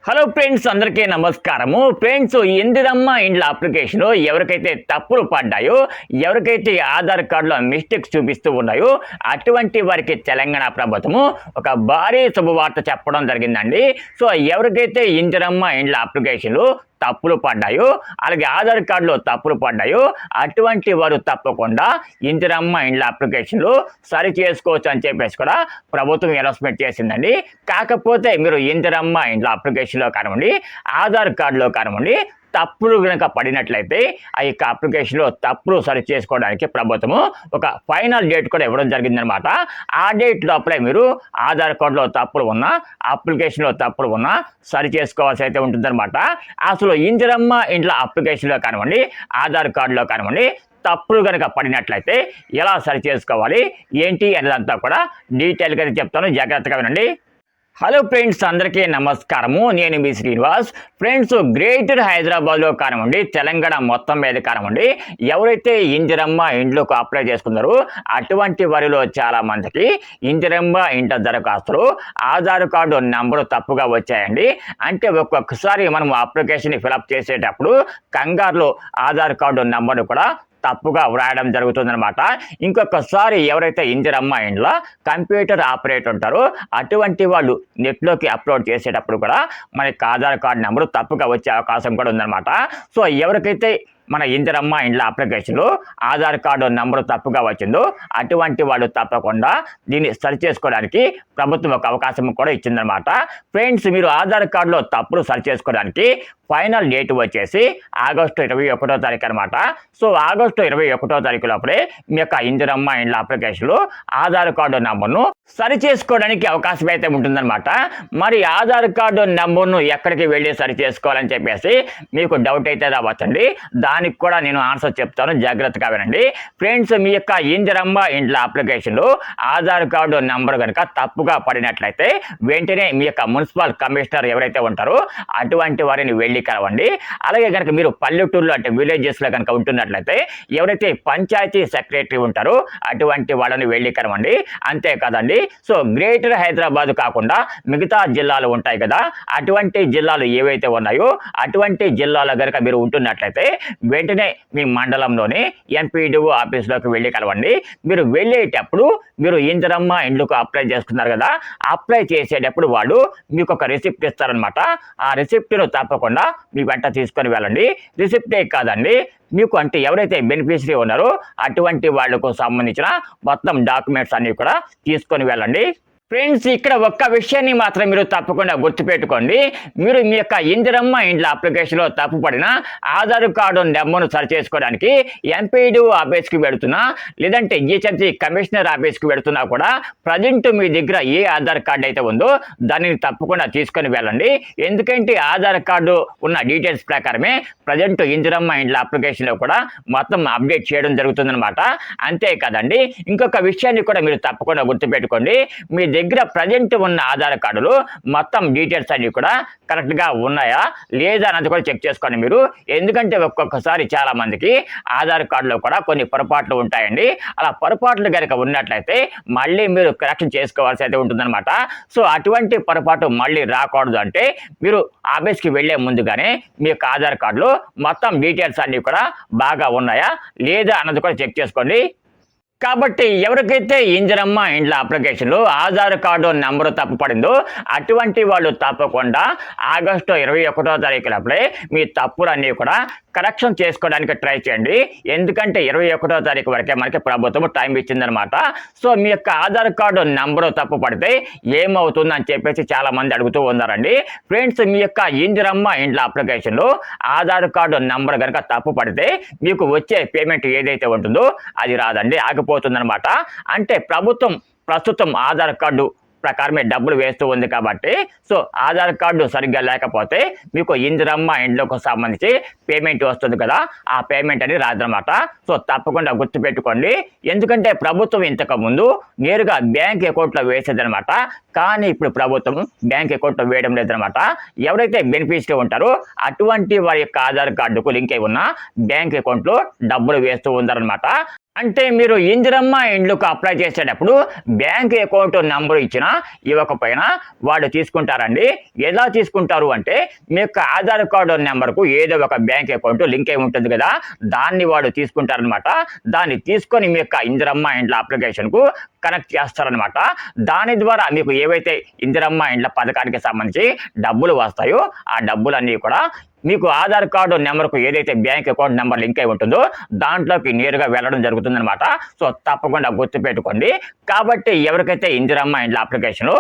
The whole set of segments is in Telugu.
హలో ఫ్రెండ్స్, అందరికీ నమస్కారము. ఫ్రెండ్స్, ఇందిరమ్మ ఇండ్ల అప్లికేషన్ ఎవరికైతే తప్పులు పడ్డాయో, ఎవరికైతే ఆధార్ కార్డులో మిస్టేక్స్ చూపిస్తూ ఉన్నాయో అటువంటి వారికి తెలంగాణ ప్రభుత్వము ఒక భారీ శుభవార్త చెప్పడం జరిగిందండి. సో ఎవరికైతే ఇందిరమ్మ ఇండ్ల అప్లికేషన్లు తప్పులు పడ్డాయో, అలాగే ఆధార్ కార్డులో తప్పులు పడ్డాయో అటువంటి వారు తప్పకుండా ఇందిరమ్మ ఇండ్ల అప్లికేషన్లు సరి చేసుకోవచ్చు అని చెప్పేసి కూడా ప్రభుత్వం అనౌన్స్మెంట్ చేసిందండి. కాకపోతే మీరు ఇందిరమ్మ ఇండ్ల అప్లికేషన్లో కానివ్వండి, ఆధార్ కార్డులో కానివ్వండి తప్పులు కనుక పడినట్లయితే ఆ యొక్క అప్లికేషన్లో తప్పులు సరి చేసుకోవడానికి ప్రభుత్వము ఒక ఫైనల్ డేట్ కూడా ఇవ్వడం జరిగిందనమాట. ఆ డేట్ లోపలే మీరు ఆధార్ కార్డులో తప్పులు ఉన్నా, అప్లికేషన్లో తప్పులు ఉన్నా సరి చేసుకోవాల్సి అయితే ఉంటుందన్నమాట. అసలు ఇందిరమ్మ ఇండ్ల అప్లికేషన్లో కానివ్వండి, ఆధార్ కార్డులో కానివ్వండి తప్పులు కనుక పడినట్లయితే ఎలా సరి చేసుకోవాలి ఏంటి అనేదంతా కూడా డీటెయిల్గా చెప్తాను, జాగ్రత్తగా వినండి. హలో ఫ్రెండ్స్, అందరికీ నమస్కారము. నేను మీ శ్రీనివాస్. ఫ్రెండ్స్, గ్రేటర్ హైదరాబాద్లో కానివ్వండి, తెలంగాణ మొత్తం మీద కానివ్వండి, ఎవరైతే ఇందిరమ్మ ఇండ్లకు అప్లై చేసుకున్నారో అటువంటి వారిలో చాలామందికి ఇందిరమ్మ ఇంట దరఖాస్తులు ఆధార్ కార్డు నెంబరు తప్పుగా వచ్చాయండి. అంటే ఒక్కొక్కసారి మనం అప్లికేషన్ ఫిలప్ చేసేటప్పుడు కంగారులో ఆధార్ కార్డు నెంబర్ను కూడా తప్పుగా వ్రాయడం జరుగుతుందన్నమాట. ఇంకొకసారి ఎవరైతే ఇందిరమ్మ ఇండ్ల కంప్యూటర్ ఆపరేటర్ ఉంటారో అటువంటి వాళ్ళు నెట్లోకి అప్లోడ్ చేసేటప్పుడు కూడా మనకి ఆధార్ కార్డు నెంబరు తప్పుగా వచ్చే అవకాశం కూడా ఉందన్నమాట. సో ఎవరికైతే మన ఇందిరమ్మ ఇండ్ల అప్లికేషన్లో ఆధార్ కార్డు నెంబరు తప్పుగా వచ్చిందో అటువంటి వాళ్ళు తప్పకుండా దీన్ని సరి చేసుకోవడానికి ప్రభుత్వం ఒక అవకాశం కూడా ఇచ్చిందనమాట. ఫ్రెండ్స్, మీరు ఆధార్ కార్డులో తప్పులు సరి చేసుకోవడానికి ఫైనల్ డేట్ వచ్చేసి ఆగస్టు 21వ తారీఖు అనమాట. సో ఆగస్టు 21వ తారీఖు లోపలే మీ యొక్క ఇందిరమ్మ ఇండ్ల అప్లికేషన్లో ఆధార్ కార్డు నెంబర్ను సరి చేసుకోవడానికి అవకాశం అయితే ఉంటుందన్నమాట. మరి ఆధార్ కార్డు నెంబర్ను ఎక్కడికి వెళ్ళి సరి చేసుకోవాలని చెప్పేసి మీకు డౌట్ అయితే రావచ్చండి. దానికి కూడా నేను ఆన్సర్ చెప్తాను, జాగ్రత్తగా వినండి. ఫ్రెండ్స్, మీ యొక్క ఇందిరమ్మ ఇండ్ల అప్లికేషన్లో ఆధార్ కార్డు నెంబర్ కనుక తప్పుగా పడినట్లయితే వెంటనే మీ యొక్క మున్సిపల్ కమిషనర్ ఎవరైతే ఉంటారో అటువంటి వారిని వెళ్ళి కలవండి. అలాగే కనుక మీరు పల్లెటూరులో అంటే విలేజెస్లో కనుక ఉంటున్నట్లయితే ఎవరైతే పంచాయతీ సెక్రటరీ ఉంటారో అటువంటి వాళ్ళని వెళ్ళి కలవండి. అంతే కదండి. సో గ్రేటర్ హైదరాబాద్ కాకుండా మిగతా జిల్లాలు ఉంటాయి కదా, అటువంటి జిల్లాలు ఏవైతే ఉన్నాయో అటువంటి జిల్లాలో కనుక మీరు ఉంటున్నట్లయితే వెంటనే మీ మండలంలోని ఎంపీడీఓ ఆఫీస్లోకి వెళ్ళి కలవండి. మీరు వెళ్ళేటప్పుడు మీరు ఇందిరమ్మ ఇండ్లకు అప్లై చేసుకున్నారు కదా, అప్లై చేసేటప్పుడు వాళ్ళు మీకు ఒక రిసిప్ట్ ఇస్తారనమాట. ఆ రిసిప్ట్ను తప్పకుండా మీ వెంట తీసుకొని వెళ్ళండి. రిసిప్టే కాదండి, మీకు అంటే ఎవరైతే బెనిఫిషరీ ఉన్నారో అటువంటి వాళ్లకు సంబంధించిన మొత్తం డాక్యుమెంట్స్ అన్నీ కూడా తీసుకొని వెళ్ళండి. ఫ్రెండ్స్, ఇక్కడ ఒక్క విషయాన్ని మాత్రం మీరు తప్పకుండా గుర్తుపెట్టుకోండి. మీరు మీ యొక్క ఇందిరమ్మ ఇండ్ల అప్లికేషన్లో తప్పు పడిన ఆధార్ కార్డు నెంబర్ను సరి చేసుకోవడానికి ఎంపీడీఓ ఆఫీస్కి వెళుతున్నా, లేదంటే జిహెచ్ఎంసీ కమిషనర్ ఆఫీస్కి వెళుతున్నా కూడా ప్రజెంట్ మీ దగ్గర ఏ ఆధార్ కార్డు అయితే ఉందో దానిని తప్పకుండా తీసుకొని వెళ్ళండి. ఎందుకంటే ఆధార్ కార్డు ఉన్న డీటెయిల్స్ ప్రకారమే ప్రజెంట్ ఇందిరమ్మ ఇండ్ల అప్లికేషన్లో కూడా మొత్తం అప్డేట్ చేయడం జరుగుతుందన్నమాట. అంతే కదండి. ఇంకొక విషయాన్ని కూడా మీరు తప్పకుండా గుర్తుపెట్టుకోండి. మీ దగ్గర ప్రజెంట్ ఉన్న ఆధార్ కార్డులు మొత్తం డీటెయిల్స్ అన్ని కూడా కరెక్ట్గా ఉన్నాయా లేదా అన్నది కూడా చెక్ చేసుకోండి మీరు. ఎందుకంటే ఒక్కొక్కసారి చాలా మందికి ఆధార్ కార్డులో కూడా కొన్ని పొరపాట్లు ఉంటాయండి. అలా పొరపాట్లు కనుక ఉన్నట్లయితే మళ్ళీ మీరు కరెక్షన్ చేసుకోవాల్సి అయితే ఉంటుందన్నమాట. సో అటువంటి పొరపాటు మళ్ళీ రాకూడదు అంటే మీరు ఆఫీస్కి వెళ్లే ముందుగానే మీ యొక్క ఆధార్ కార్డులో మొత్తం డీటెయిల్స్ అన్ని కూడా బాగా ఉన్నాయా లేదా అన్నది కూడా చెక్ చేసుకోండి. కాబట్టి ఎవరికైతే ఇందిరమ్మ ఇండ్ల అప్లికేషన్లో ఆధార్ కార్డు నెంబరు తప్పు పడిందో అటువంటి వాళ్ళు తప్పకుండా ఆగస్టు 21వ తారీఖులప్పుడే మీ తప్పులన్నీ కూడా కరెక్షన్ చేసుకోవడానికి ట్రై చేయండి. ఎందుకంటే 21వ తారీఖు వరకే మనకి ప్రభుత్వం టైం ఇచ్చిందనమాట. సో మీ యొక్క ఆధార్ కార్డు నెంబరు తప్పు పడితే ఏమవుతుందని చెప్పేసి చాలామంది అడుగుతూ ఉన్నారండి. ఫ్రెండ్స్, మీ యొక్క ఇందిరమ్మ ఇండ్ల అప్లికేషన్లో ఆధార్ కార్డు నెంబర్ కనుక తప్పు పడితే మీకు వచ్చే పేమెంట్ ఏదైతే ఉంటుందో అది రాదండి, ఆగిపోతుందన్నమాట. అంటే ప్రభుత్వం ప్రస్తుతం ఆధార్ కార్డు ప్రకారమే డబ్బులు వేస్తూ ఉంది కాబట్టి, సో ఆధార్ కార్డు సరిగ్గా లేకపోతే మీకు ఇందిరమ్మ ఇండ్లకు సంబంధించి పేమెంట్ వస్తుంది కదా, ఆ పేమెంట్ అనేది రాదనమాట. సో తప్పకుండా గుర్తుపెట్టుకోండి. ఎందుకంటే ప్రభుత్వం ఇంతకుముందు నేరుగా బ్యాంక్ అకౌంట్లో వేసేదనమాట. కానీ ఇప్పుడు ప్రభుత్వం బ్యాంక్ అకౌంట్లో వేయడం లేదనమాట. ఎవరైతే బెనిఫిషరీ ఉంటారో అటువంటి వారి యొక్క ఆధార్ కార్డుకు లింక్ అయి ఉన్న బ్యాంక్ అకౌంట్లో డబ్బులు వేస్తూ ఉందన్నమాట. అంటే మీరు ఇందిరమ్మ ఇండ్లకు అప్లై చేసేటప్పుడు బ్యాంక్ అకౌంట్ నంబర్ ఇచ్చినా ఇవ్వకపోయినా వాడు తీసుకుంటారండి. ఎలా తీసుకుంటారు అంటే మీ యొక్క ఆధార్ కార్డు నెంబర్కు ఏదో ఒక బ్యాంక్ అకౌంట్ లింక్ అయి ఉంటుంది కదా, దాన్ని వాడు తీసుకుంటారనమాట. దాన్ని తీసుకొని మీ యొక్క ఇందిరమ్మ ఇండ్ల అప్లికేషన్కు కనెక్ట్ చేస్తారనమాట. దాని ద్వారా మీకు ఏవైతే ఇందిరమ్మ ఇండ్ల పథకానికి సంబంధించి డబ్బులు వస్తాయో ఆ డబ్బులన్నీ కూడా మీకు ఆధార్ కార్డు నెంబర్కు ఏదైతే బ్యాంక్ అకౌంట్ నెంబర్ లింక్ అయి ఉంటుందో దాంట్లోకి నేరుగా వెళ్ళడం జరుగుతుందనమాట. సో తప్పకుండా గుర్తుపెట్టుకోండి. కాబట్టి ఎవరికైతే ఇందిరమ్మ ఇండ్ల అప్లికేషన్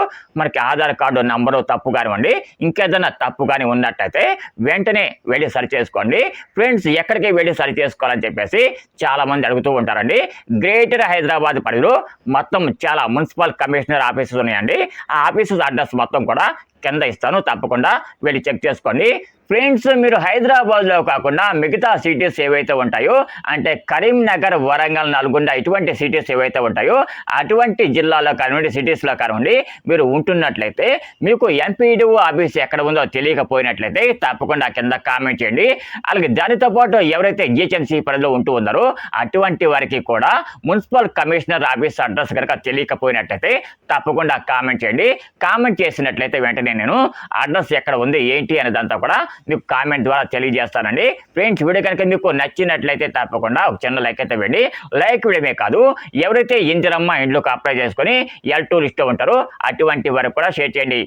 మనకి ఆధార్ కార్డు నెంబరు తప్పు కానివ్వండి, ఇంకేదైనా తప్పు కానీ ఉన్నట్టయితే వెంటనే వెళ్ళి సరి చేసుకోండి. ఫ్రెండ్స్, ఎక్కడికి వెళ్ళి సరి చేసుకోవాలని చెప్పేసి చాలామంది అడుగుతూ ఉంటారండి. గ్రేటర్ హైదరాబాద్ పరిధిలో మొత్తం చాలా మున్సిపల్ కమిషనర్ ఆఫీసెస్ ఉన్నాయండి. ఆ ఆఫీసెస్ అడ్రస్ మొత్తం కూడా కింద ఇస్తాను, తప్పకుండా వెళ్ళి చెక్ చేసుకోండి. ఫ్రెండ్స్, మీరు హైదరాబాద్లో కాకుండా మిగతా సిటీస్ ఏవైతే ఉంటాయో అంటే కరీంనగర్, వరంగల్, నల్గొండ ఇటువంటి సిటీస్ ఏవైతే ఉంటాయో అటువంటి జిల్లాలో కానివ్వండి, సిటీస్లో కానివ్వండి మీరు ఉంటున్నట్లయితే మీకు ఎంపీడీఓ ఆఫీస్ ఎక్కడ ఉందో తెలియకపోయినట్లయితే తప్పకుండా కింద కామెంట్ చేయండి. అలాగే దానితో పాటు ఎవరైతే జిహెచ్ఎంసీ పరిధిలో ఉంటూ ఉన్నారో అటువంటి వారికి కూడా మున్సిపల్ కమిషనర్ ఆఫీస్ అడ్రస్ కనుక తెలియకపోయినట్లయితే తప్పకుండా కామెంట్ చేయండి. కామెంట్ చేసినట్లయితే వెంటనే నేను అడ్రస్ ఎక్కడ ఉంది ఏంటి అనేదంతా కూడా మీకు కామెంట్ ద్వారా తెలియజేస్తానండి. ఫ్రెండ్స్, వీడియో కనుక మీకు నచ్చినట్లయితే తప్పకుండా ఒక చిన్న లైక్ అయితే ఇవ్వండి. లైక్ ఇవ్వడమే కాదు, ఎవరైతే ఇందిరమ్మ ఇండ్లకు అప్లై చేసుకొని L2 లిస్ట్లో ఉంటారో అటువంటి వారికి కూడా షేర్ చేయండి.